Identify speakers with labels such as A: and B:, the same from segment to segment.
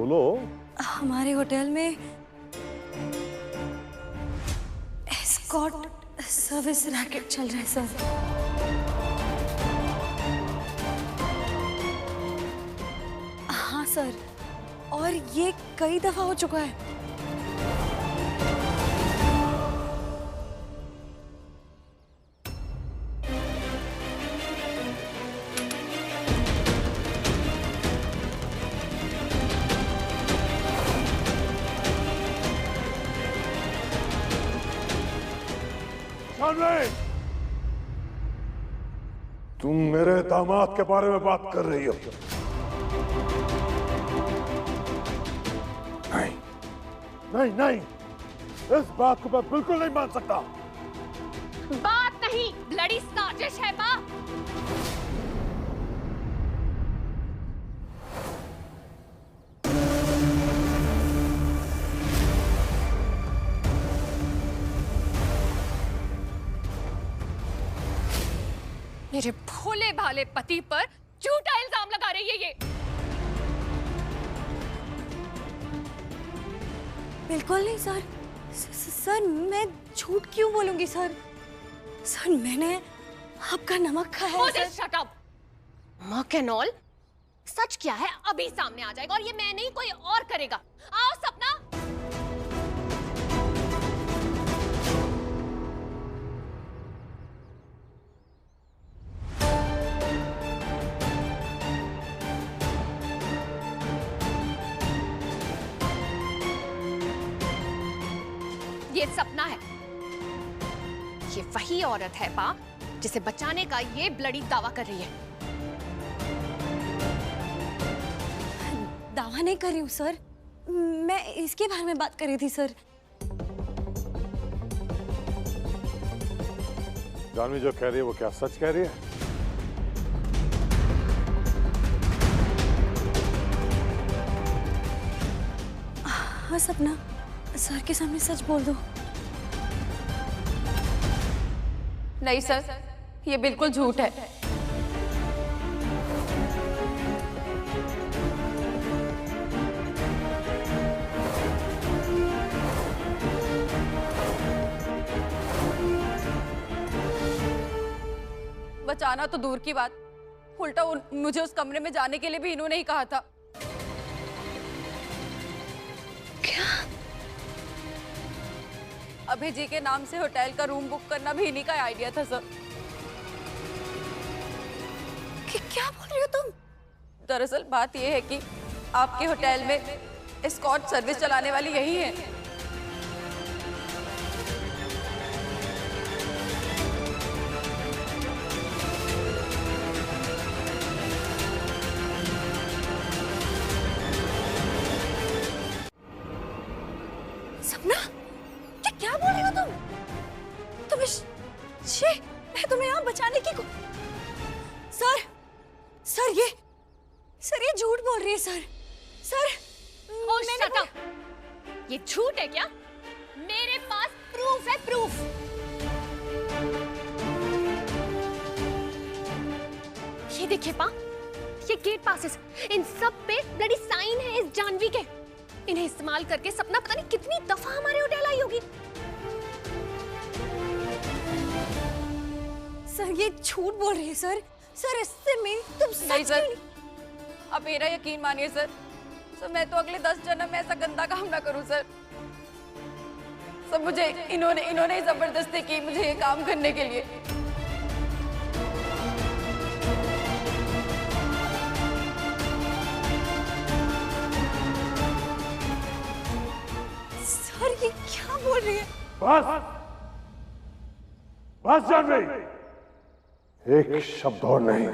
A: बोलो।
B: हमारे होटल में एस्कॉर्ट सर्विस रैकेट चल रहा है सर। हाँ सर, और ये कई दफा हो चुका है।
A: तुम मेरे दामाद के बारे में बात कर रही हो? नहीं नहीं नहीं, इस बात को मैं बिल्कुल नहीं मान सकता।
C: बात नहीं, ब्लडी साजिश है माँ। मेरे भोले भाले पति पर झूठा इल्जाम लगा रही है ये।
B: बिल्कुल नहीं सर। सर मैं झूठ क्यों बोलूंगी सर? सर मैंने आपका नमक खाया है सर।
C: Shut up. मक एंड ऑल, सच क्या है अभी सामने आ जाएगा, और ये मैं नहीं कोई और करेगा। आओ सपना। ये सपना है। ये वही औरत है पा जिसे बचाने का ये ब्लडी दावा कर रही है।
B: दावा नहीं कर रही हूँ सर, मैं इसके बारे में बात कर रही थी सर।
A: जानवी जो कह रही है वो क्या सच कह रही है?
B: हाँ सपना, सर के सामने सच बोल दो।
C: नहीं सर, ये बिल्कुल झूठ है।
D: बचाना तो दूर की बात, उल्टा मुझे उस कमरे में जाने के लिए भी इन्होंने ही कहा था।
B: क्या?
D: अभी जी के नाम से होटल का रूम बुक करना भी इन्हीं का आइडिया था सर।
B: क्या बोल रही हो तुम?
D: दरअसल बात यह है कि आपके होटल में एस्कॉर्ट सर्विस चलाने वाली यही है।
B: सपना, क्या बोल रही हो तुम? मैं तुम्हें यहाँ बचाने की सर ये झूठ बोल रही है सर।
C: Shut up. ये झूठ है क्या? मेरे पास प्रूफ है, प्रूफ। ये देखिए पा, ये गेट पासेस, इन सब पे ब्लडी साइन है इस जानवी के। इन्हें इस्तेमाल करके सपना पता नहीं कितनी दफा हमारे होटल आई होगी।
B: सर ये झूठ बोल रही है सर। सर इससे मेरी तुम
D: नहीं
B: सच
D: सर, आप मेरा यकीन मानिए सर। मैं तो अगले 10 जन्म में ऐसा गंदा काम ना करूं सर। मुझे इन्होंने जबरदस्ती की मुझे ये काम करने के लिए।
B: सर ये क्या बोल रही है?
A: बस जानवी, एक शब्द और नहीं।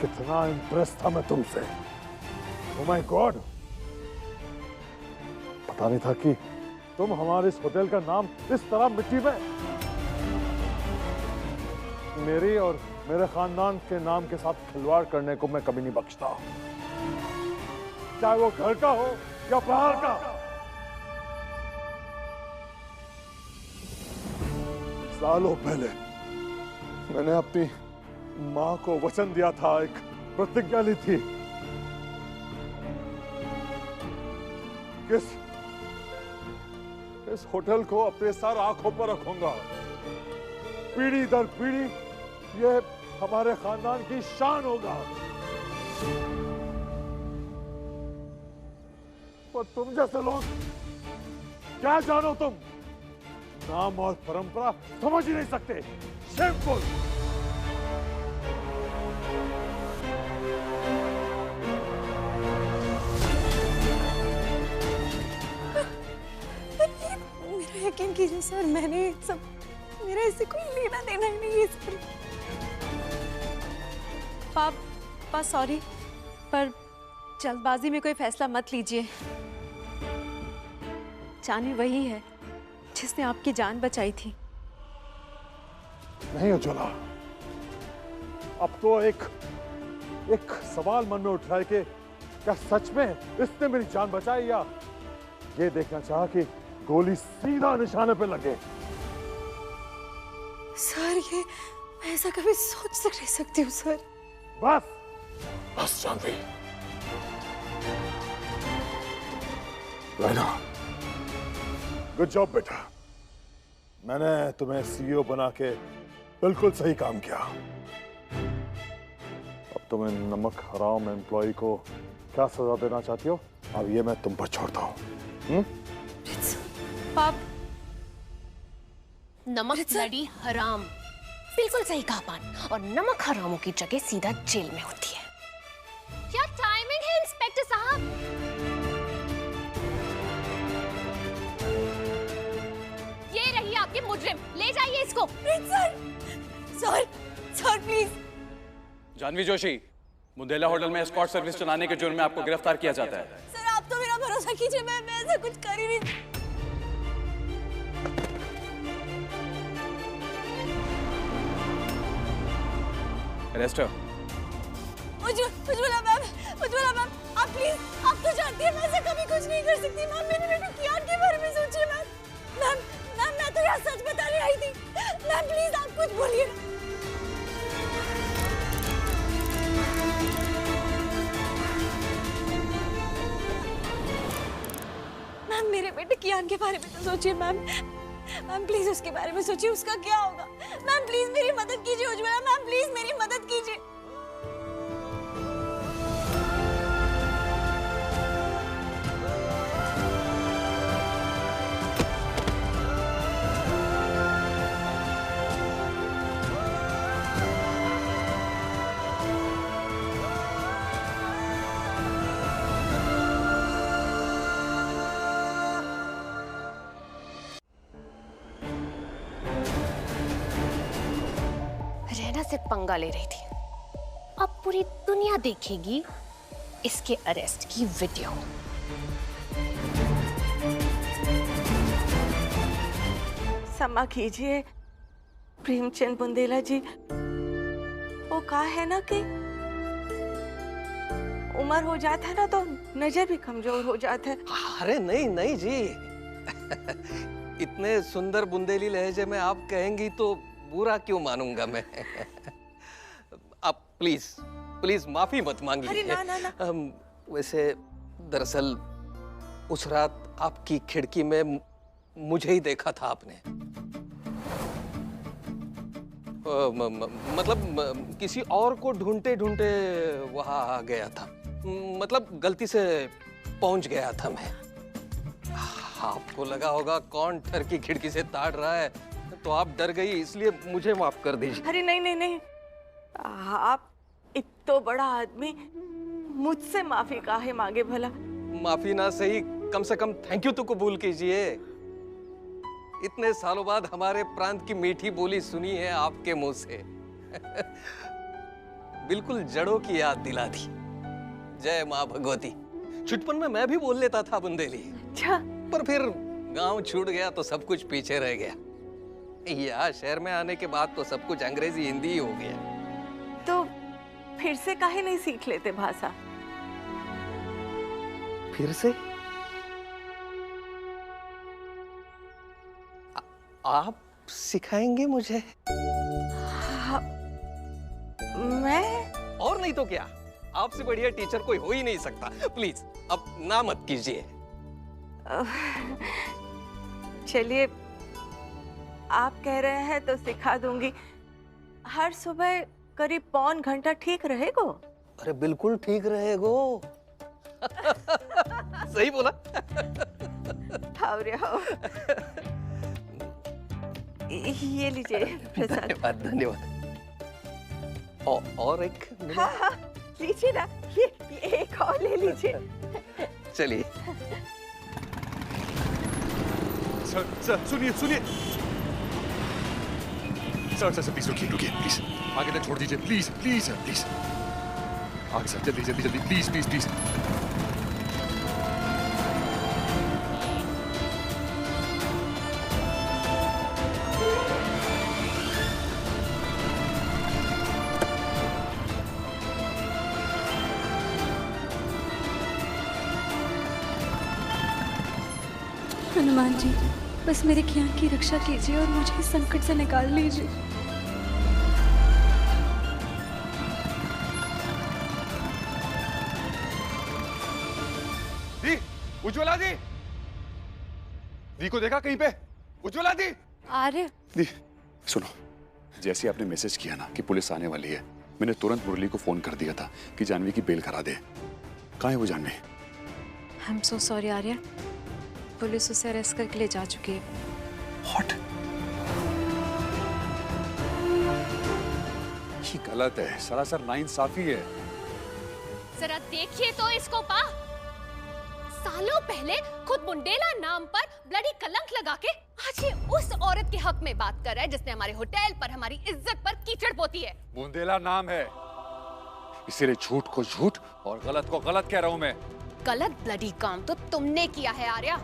A: कितना इम्प्रेस था मैं तुमसे। ओह माय गॉड, पता नहीं था कि तुम हमारे इस होटल का नाम इस तरह मिट्टी में। मेरी और मेरे खानदान के नाम के साथ खिलवाड़ करने को मैं कभी नहीं बख्शता, चाहे वो घर का हो या बाहर का। सालों पहले मैंने अपनी माँ को वचन दिया था एक प्रतिज्ञा ली थी। इस होटल को अपने सर आंखों पर रखूंगा। पीढ़ी दर पीढ़ी ये हमारे खानदान की शान होगा। पर तुम जैसे लोग क्या जानो तुम? नाम और परंपरा समझ ही नहीं सकते। शेमफुल।
B: मेरा यकीन कीजिए सर, मैंने सब, मेरा इससे कोई लेना देना ही नहीं है सर।
D: पापा सॉरी, पर जल्दबाजी में कोई फैसला मत लीजिए। जानी वही है जिसने आपकी जान बचाई थी।
A: नहीं उज्ज्वला, अब तो एक सवाल मन में उठ रहा है कि क्या सच में इसने मेरी जान बचाई, या ये देखना चाहा कि गोली सीधा निशाने पे लगे।
B: सर ये मैं ऐसा कभी सोच तक नहीं सकती हूँ सर।
A: बस जानवी। रायना, गुड जॉब बेटा। मैंने तुम्हें सीईओ बना के बिल्कुल सही काम किया। अब तुम्हें नमक हराम एम्प्लॉय को क्या सजा देना चाहती हो, अब ये मैं तुम पर छोड़ता हूँ।
D: पाप,
C: नमक ब्लडी हराम, बिल्कुल सही कहा पान। और नमक हरामों की जगह सीधा जेल में होती है। क्या टाइमिंग है इंस्पेक्टर साहब? ये रही आपकी मुजरिम, ले जाइए इसको।
B: Sir sir sir please.
E: Janvi Joshi, Mundela hotel में एस्कॉर्ट सर्विस चलाने के जुर्म में आपको गिरफ्तार किया जाता है।
B: सर आप तो मेरा भरोसा कीजिए, मैं ऐसा कुछ कर ही नहीं।
E: अरेस्ट हो।
B: उज्ज्वला मैम, आप प्लीज, आप तो जानती हैं मैं ऐसा कभी कुछ नहीं कर सकती। मैम मेरी बेटी कियान के बारे में सोचिए। मैम मैं तो यहाँ सच बताने आई थी। मैम प्लीज आप कुछ बोलिए। मैम मेरे बेटे कियान के बारे में तो सोचिए। मैम प्लीज उसके बारे में सोचिए, उसका क्या होगा। मैम प्लीज मेरी मदद कीजिए उज्ज्वला। मैम प्लीज मेरी मदद कीजिए।
C: रहना से पंगा ले रही थी, अब पूरी दुनिया देखेगी इसके अरेस्ट की वीडियो।
D: क्षमा कीजिए प्रेमचंद बुंदेला जी, वो कहा है ना कि उम्र हो जाता है ना तो नजर भी कमजोर हो जाता है।
F: अरे नहीं जी इतने सुंदर बुंदेली लहजे में आप कहेंगी तो बुरा क्यों मानूंगा मैं। आप प्लीज माफी मत मांगिए।
D: अरे ना।
F: वैसे दरअसल उस रात आपकी खिड़की में मुझे ही देखा था आपने। मतलब किसी और को ढूंढते ढूंढते वहां आ गया था, मतलब गलती से पहुंच गया था मैं। आपको लगा होगा कौन ठर की खिड़की से ताड़ रहा है, तो आप डर गई, इसलिए मुझे माफ कर दीजिए।
D: अरे नहीं, आप इतना बड़ा आदमी मुझसे माफी काहे मांगे भला।
F: माफी ना सही, कम से कम थैंक यू तो कबूल कीजिए। इतने सालों बाद हमारे प्रांत की मीठी बोली सुनी है आपके मुंह से। बिल्कुल जड़ों की याद दिला दी। जय माँ भगवती। छुटपन में मैं भी बोल लेता था बुंदेली,
D: अच्छा,
F: पर फिर गांव छूट गया तो सब कुछ पीछे रह गया। यहाँ शहर में आने के बाद तो सब कुछ अंग्रेजी हिंदी ही हो गया।
D: तो फिर से काहे नहीं सीख लेते भाषा?
F: फिर से? आप सिखाएंगे मुझे?
D: मैं?
F: और नहीं तो क्या, आपसे बढ़िया टीचर कोई हो ही नहीं सकता। प्लीज अब ना मत कीजिए।
D: चलिए, आप कह रहे हैं तो सिखा दूंगी। हर सुबह करीब पौन घंटा ठीक रहेगो?
F: अरे बिल्कुल ठीक रहेगो। सही बोला।
D: हाउ रे हाउ। ये लीजिए प्रसाद।
F: धन्यवाद धन्यवाद। और एक मिनट।
D: हाँ हाँ लीजिए ना, ये एक और ले लीजिए।
F: चलिए।
A: सर सुनिए सुनिए। सर प्लीज रुकिए रुकिए प्लीज, आगे तक छोड़ दीजिए प्लीज प्लीज सर प्लीज। आगे सर जल्दी जल्दी जल्दी please please please.
B: Hanuman ji, बस मेरे ज्ञान की रक्षा कीजिए और मुझे इस संकट से निकाल लीजिए।
A: दी, उज्ज्वला दी, दी को देखा कहीं पे? उज्ज्वला दी।
B: आर्य,
A: दी सुनो, जैसे आपने मैसेज किया ना कि पुलिस आने वाली है, मैंने तुरंत मुरली को फोन कर दिया था कि जानवी की बेल करा दे। कहाँ है वो Jahnavi?
B: I am so sorry Arya, police उसे अरेस्ट करके ले जा चुकी है।
A: What? ये गलत है, सरासर नाइंसाफी है।
C: जरा देखिए तो इसको पा। सालों पहले खुद बुंडेला नाम पर ब्लडी कलंक लगा के आज ये उस औरत के हक में बात कर रहा है जिसने हमारे होटल पर, हमारी इज्जत पर कीचड़ पोती है।
A: बुंदेला नाम है, इसीलिए झूठ को झूठ और गलत को गलत कह रहा हूं मैं।
C: गलत ब्लडी काम तो तुमने किया है आर्या।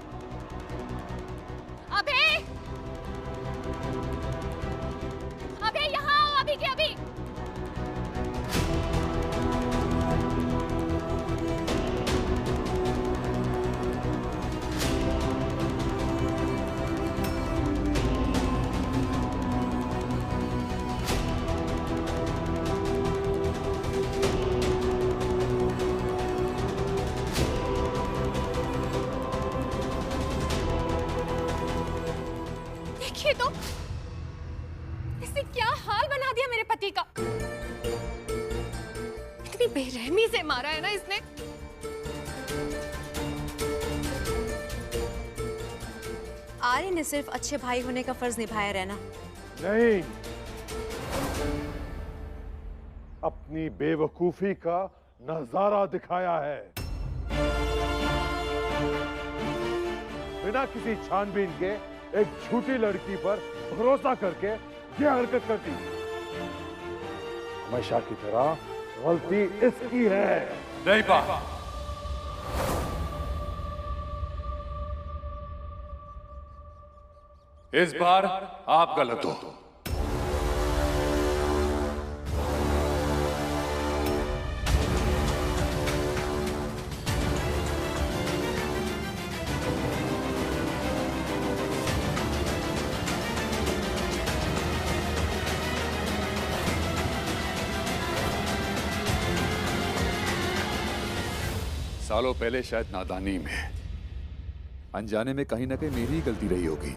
C: अबे यहाँ आओ अभी के अभी। देखिए तो इसने क्या हाल बना दिया मेरे पति का। इतनी बेरहमी से मारा है ना इसने।
B: आर्य ने सिर्फ अच्छे भाई होने का फर्ज निभाया रहना।
A: नहीं, अपनी बेवकूफी का नजारा दिखाया है। बिना किसी छानबीन के एक झूठी लड़की पर भरोसा करके यह हरकत कर दी। हमेशा की तरह गलती इसकी है। नहीं पा, इस बार आप गलत हो। सालों पहले शायद नादानी में, अनजाने में कहीं ना कहीं मेरी ही गलती रही होगी,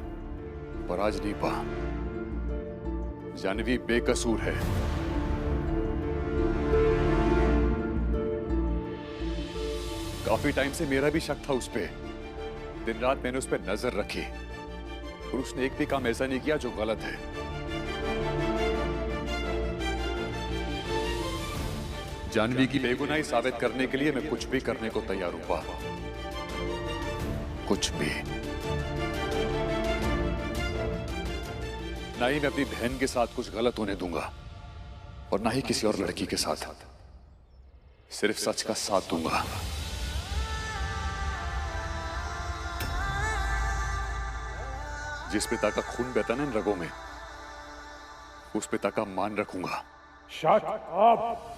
A: पर आज नहीं पा। जानवी बेकसूर है। काफी टाइम से मेरा भी शक था उस पे। दिन रात मैंने उस पे नजर रखी और उसने एक भी काम ऐसा नहीं किया जो गलत है। जानवी की बेगुनाही साबित करने के लिए मैं कुछ भी करने को तैयार हूं पा, कुछ भी। ना ही मैं अपनी बहन के साथ कुछ गलत होने दूंगा और ना ही किसी और लड़की के साथ। सिर्फ सच का साथ दूंगा। जिस पिता का खून बहता ना इन रगों में, उस पिता का मान रखूंगा। Shut up!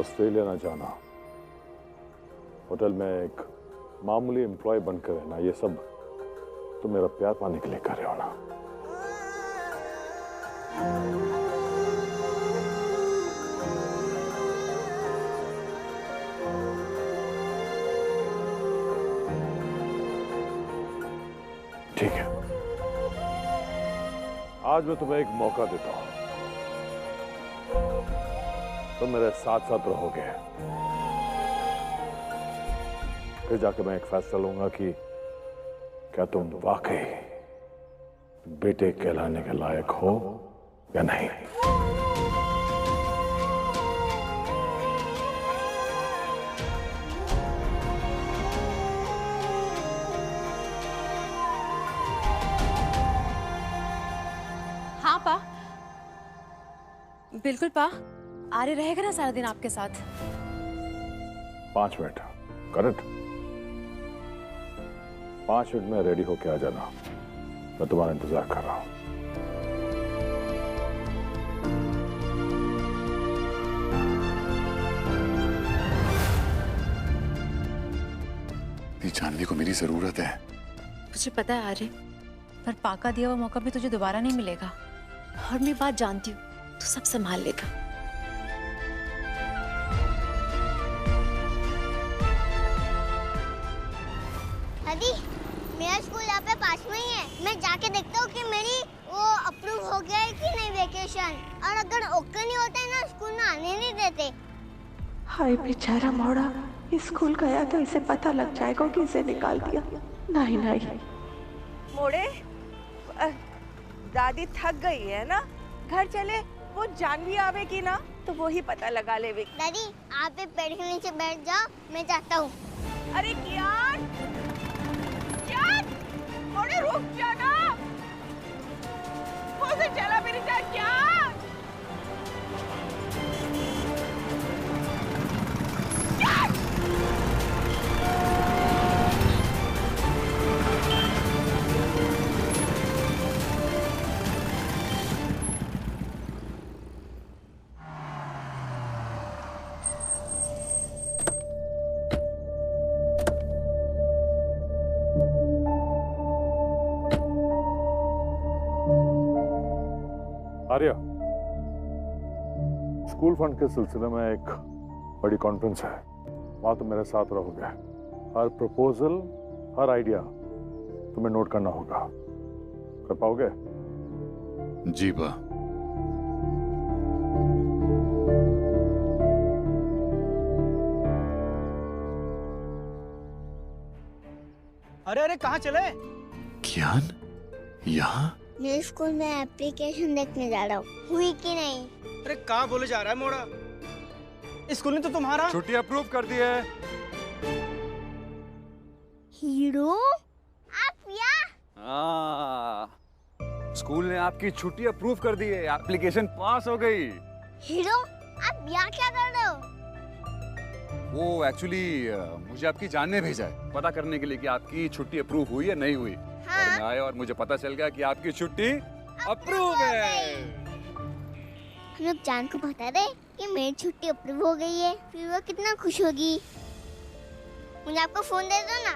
A: ऑस्ट्रेलिया ना जाना, होटल में एक मामूली एम्प्लॉय बनकर रहना, ये सब तो मेरा प्यार पाने के लिए कर रहे हो ना। ठीक है, आज मैं तुम्हें एक मौका देता हूं, तुम मेरे साथ साथ रहोगे, फिर जाके मैं एक फैसला लूंगा कि क्या तुम वाकई बेटे कहलाने के लायक हो या नहीं।
B: हाँ पा, बिल्कुल पा, आर्य रहेगा ना सारा दिन आपके साथ।
A: 5 मिनट, करेक्ट? 5 मिनट में रेडी होके आ जाना, मैं तुम्हारा इंतजार कर रहा हूं।
G: जानवी को मेरी जरूरत है।
B: मुझे पता है आर्य, पर पाका दिया हुआ मौका भी तुझे दोबारा नहीं मिलेगा, और मैं बात जानती हूँ, तू सब संभाल लेगा।
H: दादी, मेरा स्कूल यहाँ पे पास में ही है, मैं जाके देखता हूँ कि मेरी वो अप्रूव हो गया है कि नहीं वेकेशन, और अगर ओके नहीं होता है ना स्कूल में आने नहीं देते।
D: हाय बेचारा मोड़ा, स्कूल गया तो इसे पता लग जाएगा कि इसे निकाल दिया। नहीं नहीं मोड़े, दादी थक गई है ना, घर चले, वो जानवी आवेगी ना तो वो ही पता लगा लेगी।
H: दादी, आप भी पेड़ के नीचे बैठ जाओ, मैं जाता हूँ।
D: अरे कियान, कियान, मोड़े रुक जाना, वो से चला मेरी जान। कियान, कियान,
A: आर्या, स्कूल फंड के सिलसिले में एक बड़ी कॉन्फ्रेंस है, वहां तुम मेरे साथ रहोगे। हर प्रपोजल, हर आइडिया तुम्हें नोट करना होगा, कर पाओगे?
G: जी बा।
I: अरे अरे कहाँ चले?
G: कियान, यहाँ?
H: मैं स्कूल में एप्लीकेशन देखने जा रहा हूँ, हुई कि नहीं।
I: अरे कहाँ बोले जा रहा है मोड़ा? स्कूल ने तो तुम्हारा
A: छुट्टी अप्रूव कर दी है।
H: हीरो, आप यहाँ?
E: स्कूल ने आपकी छुट्टी अप्रूव कर दी है, एप्लीकेशन पास हो गई।
H: हीरो, आप यहाँ क्या कर रहे हो?
E: वो एक्चुअली मुझे आपकी जान ने भेजा है, पता करने के लिए कि आपकी छुट्टी अप्रूव हुई या नहीं हुई।
H: हाँ?
E: और मैं आया और मुझे पता चल गया कि आपकी छुट्टी अप्रूव है।
H: हम लोग जान को बता दे कि मेरी छुट्टी अप्रूव हो गई है, फिर वो कितना खुश होगी। मुझे आपको फोन दे दो ना।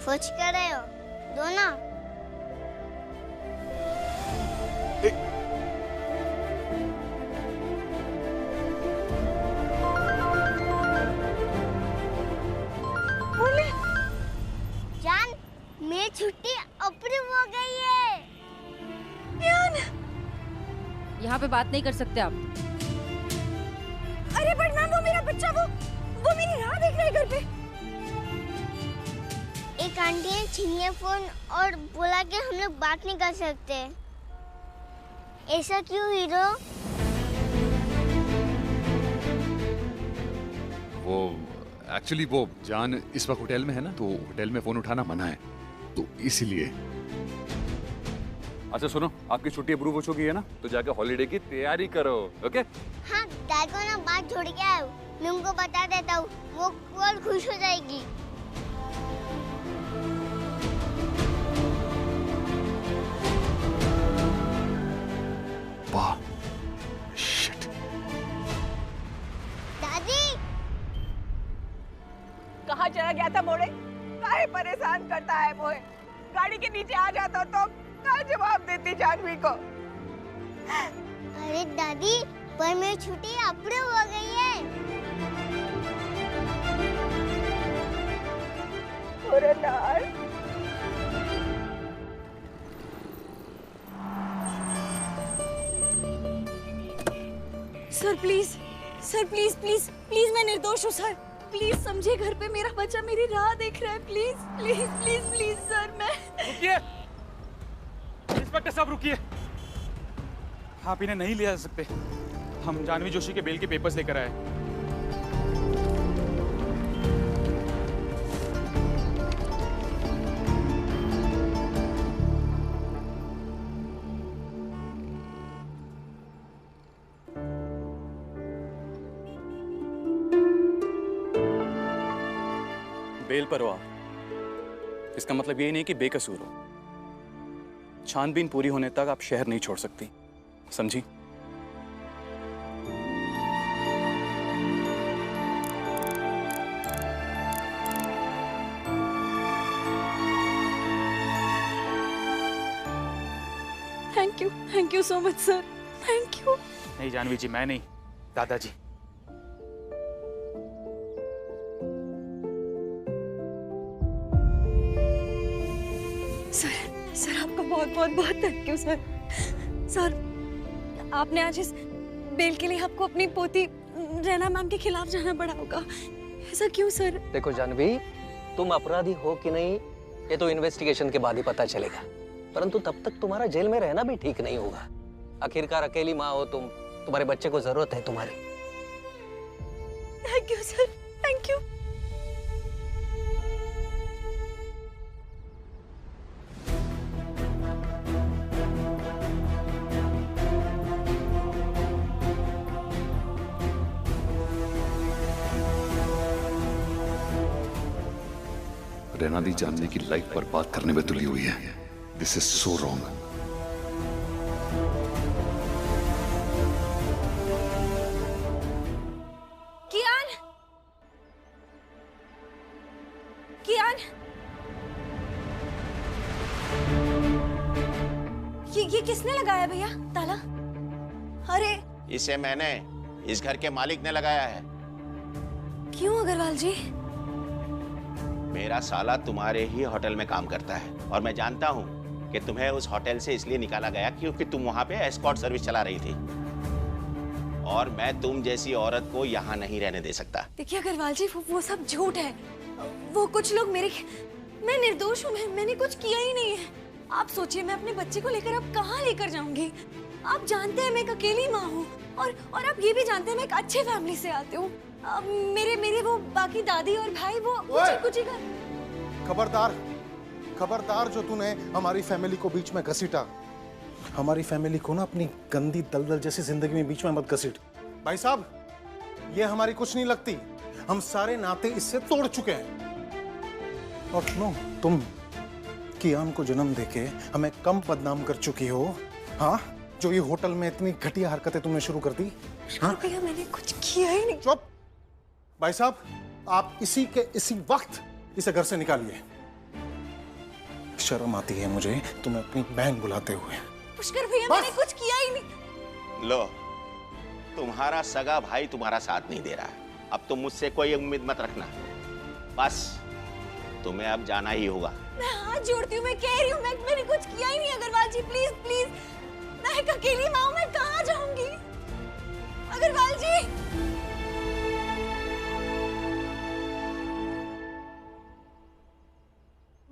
H: सोच कर रहे हो, दो ना। जान, मेरी छुट्टी अप्रूव हो गई है।
B: यहाँ पे बात नहीं कर सकते आप।
H: अरे बट मैम, वो मेरा बच्चा, वो मेरी राह देख रहा है घर पे। एक आंटी ने छीन लिया फोन और बोला कि हम लोग बात नहीं कर सकते। ऐसा क्यों हीरो?
G: वो एक्चुअली वो जान इस वक्त होटल में है ना, तो होटल में फोन उठाना मना है, तो इसलिए।
E: अच्छा सुनो, आपकी छुट्टी अप्रूव हो चुकी है ना, तो जाके हॉलीडे की तैयारी करो, ओके?
H: हाँ, डैड को ना बात छोड़ के आया हूँ, मैं उनको बता देता हूँ, वो और खुश हो जाएगी।
G: वाह, शिट,
D: गया था मोड़े? काहे परेशान करता है मोहे? गाड़ी के नीचे आ जाता तो क्या जवाब देती जानवी को?
H: अरे दादी, पर मेरी छुट्टी अप्रूव हो गई है।
D: अरे यार,
B: sir please, sir please please please, मैं निर्दोष हूँ सर। प्लीज समझिए, घर पे मेरा बच्चा मेरी राह देख रहा है। Please please please please sir, मैं
J: रुकिए, इंस्पेक्टर साहब रुकिए। आप इन्हें नहीं ले जा सकते। हम जानवी जोशी के बेल के पेपर्स लेकर आए। बेल पर हो आप, इसका मतलब ये नहीं कि बेकसूर हो। छानबीन पूरी होने तक आप शहर नहीं छोड़ सकती, समझी?
B: Thank you so much sir, thank you.
J: नहीं जानवी जी, मैं नहीं, दादाजी।
B: सर आपका बहुत बहुत बहुत थैंक यू सर। सर आपने आज इस बेल के लिए आपको अपनी पोती रैना मैम के खिलाफ जाना पड़ा होगा, ऐसा क्यों सर?
F: देखो जानवी, तुम अपराधी हो कि नहीं ये तो इन्वेस्टिगेशन के बाद ही पता चलेगा, परंतु तब तक तुम्हारा जेल में रहना भी ठीक नहीं होगा। आखिरकार अकेली माँ हो तुम, तुम्हारे बच्चे को जरूरत है तुम्हारी।
B: Thank you sir, thank you.
G: Raina दी जानवी की लाइफ बर्बाद करने में तुली हुई है। This is so wrong.
B: Kiyan, Kiyan, ये किसने लगाया भैया ताला? अरे
K: इसे मैंने, इस घर के मालिक ने लगाया है।
B: क्यों अग्रवाल जी?
K: मेरा साला तुम्हारे ही होटल में काम करता है और मैं जानता हूँ कि तुम्हें उस होटल से इसलिए निकाला गया क्योंकि तुम वहाँ पे एस्कॉर्ट सर्विस चला रही थी और मैं तुम जैसी औरत को यहाँ नहीं रहने दे सकता।
B: देखिए अग्रवाल जी, वो सब झूठ है। वो कुछ लोग मैं निर्दोष हूँ, मैंने कुछ किया ही नहीं है। आप सोचिए, मैं अपने बच्चे को लेकर अब कहाँ लेकर जाऊंगी? आप जानते हैं मैं एक अकेली माँ हूँ और आप ये भी जानते हैं मैं एक अच्छे फैमिली से आती हूँ। मेरे वो बाकी दादी और भाई वो कुछ ही
L: खबरदार, खबरदार जो तूने हमारी फैमिली को बीच में घसीटा। हमारी फैमिली को ना अपनी गंदी दलदल जैसी जिंदगी में बीच में मत घसीट। भाई साहब, ये हमारी कुछ नहीं लगती। हम सारे नाते इससे तोड़ चुके हैं। और सुनो, तुम कियान को जन्म देके हमें कम बदनाम कर चुकी हो। हाँ, जो ये होटल में इतनी घटिया हरकतें तुमने शुरू कर दी। हाँ?
B: भैया मैंने कुछ किया ही नहीं।
L: चुप। भाई साहब, आप इसी वक्त इसे घर से निकालिए। शर्म आती है मुझे तुम्हें अपनी बहन बुलाते हुए।
B: पुष्कर भैया, मैंने कुछ किया ही नहीं।
K: लो, तुम्हारा सगा भाई तुम्हारा साथ नहीं दे रहा है। अब तुम मुझसे कोई उम्मीद मत रखना। बस तुम्हें अब जाना ही होगा।
B: मैं हाथ जोड़ती हूँ, मैं कह रही हूँ मैंने कुछ किया ही नहीं। अग्रवाल जी प्लीज प्लीज, मैं एक अकेली माँ हूँ, मैं कहाँ जाऊंगी? अग्रवाल जी।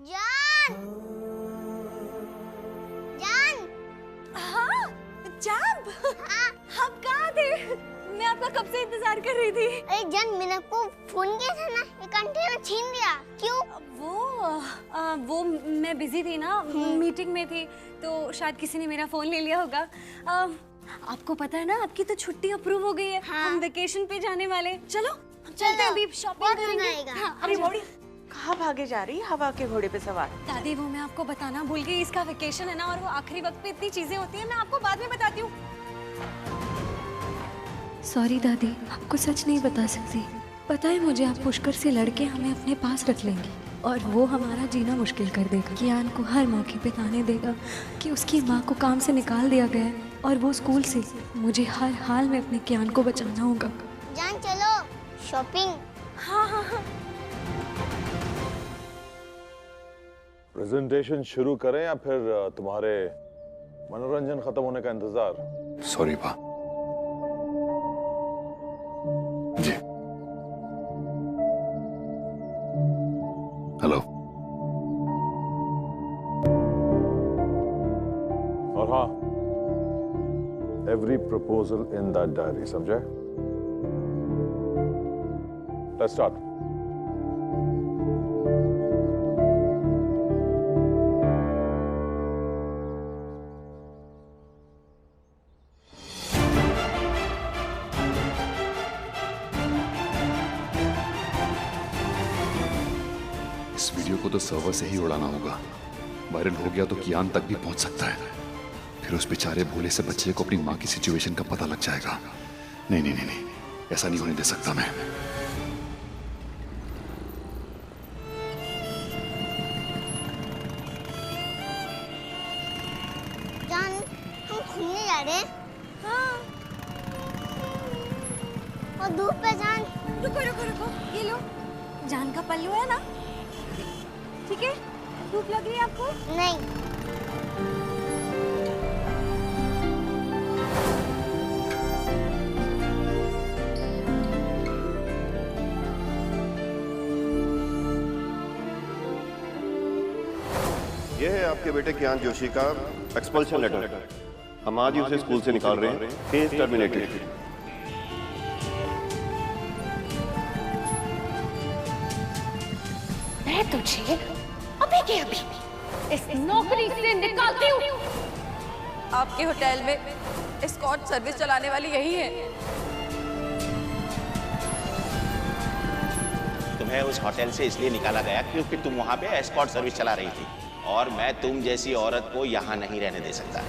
H: जान, जान।
B: हाँ जान,
H: हाँ,
B: आप कहाँ थे? मैं आपका कब से इंतजार कर रही थी।
H: अरे जान, मैंने को फोन किया था ना, ये कंटेनर छीन लिया। क्यों?
B: वो मैं बिजी थी ना, मीटिंग में थी, तो शायद किसी ने मेरा फोन ले लिया होगा। आपको पता है ना, आपकी तो छुट्टी अप्रूव हो गई है।
H: हाँ।
B: हम वेकेशन पे जाने वाले। चलो हम चलते हैं, अभी शॉपिंग करेंगे। हाँ,
D: अरे मोड़ी, कहाँ भागे जा रही है हवा के घोड़े पे सवार?
B: दादी, वो मैं आपको बताना भूल गई, इसका वेकेशन है ना, और वो आखिरी वक्त पे इतनी चीजें होती हैं, मैं आपको बाद में बताती हूँ। सॉरी दादी, आपको सच नहीं बता सकती। पता है मुझे, आप पुष्कर से लड़के हमें अपने पास रख लेंगे और वो हमारा जीना मुश्किल कर देगा। कियान को हर मौके पे ताने देगा कि उसकी माँ को काम से निकाल दिया गया है और वो स्कूल से। मुझे हर हाल में अपने कियान को बचाना होगा।
H: जान चलो शॉपिंग।
B: हाँ हाँ हाँ।
A: प्रेजेंटेशन शुरू करें या फिर तुम्हारे मनोरंजन खत्म होने का इंतजार?
E: सॉरी पा। जी हेलो।
A: और हाँ, every proposal in that diary, समझे? Let's start.
G: इस वीडियो को तो सर्वर से ही उड़ाना होगा। वायरल हो गया तो कियान तक भी पहुंच सकता है। फिर उस बेचारे भोले से बच्चे को अपनी माँ की सिचुएशन का पता लग जाएगा। नहीं नहीं नहीं नहीं, ऐसा नहीं होने दे सकता मैं।
H: जान हम घूमने जा रहे हैं।
B: हाँ।
H: और धूप पे जान।
B: रुको रुको रुको, ये लो, जान का पल्लू है ना, ठीक है? धूप लग रही है आपको?
H: नहीं।
M: ये है आपके बेटे कियान जोशी का एक्सपल्शन लेटर। हम आज ही उसे स्कूल से निकाल रहे हैं। Case terminated.
C: मैं तुझे अभी के अभी इस नौकरी से निकालती हूँ।
D: आपके होटल में एस्कॉर्ट सर्विस चलाने वाली यही है।
K: तुम्हें उस होटल से इसलिए निकाला गया क्योंकि तुम वहां पे एस्कॉर्ट सर्विस चला रही थी और मैं तुम जैसी औरत को यहाँ नहीं रहने दे सकता।